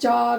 4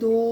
2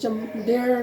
1.5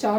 4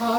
1/2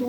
2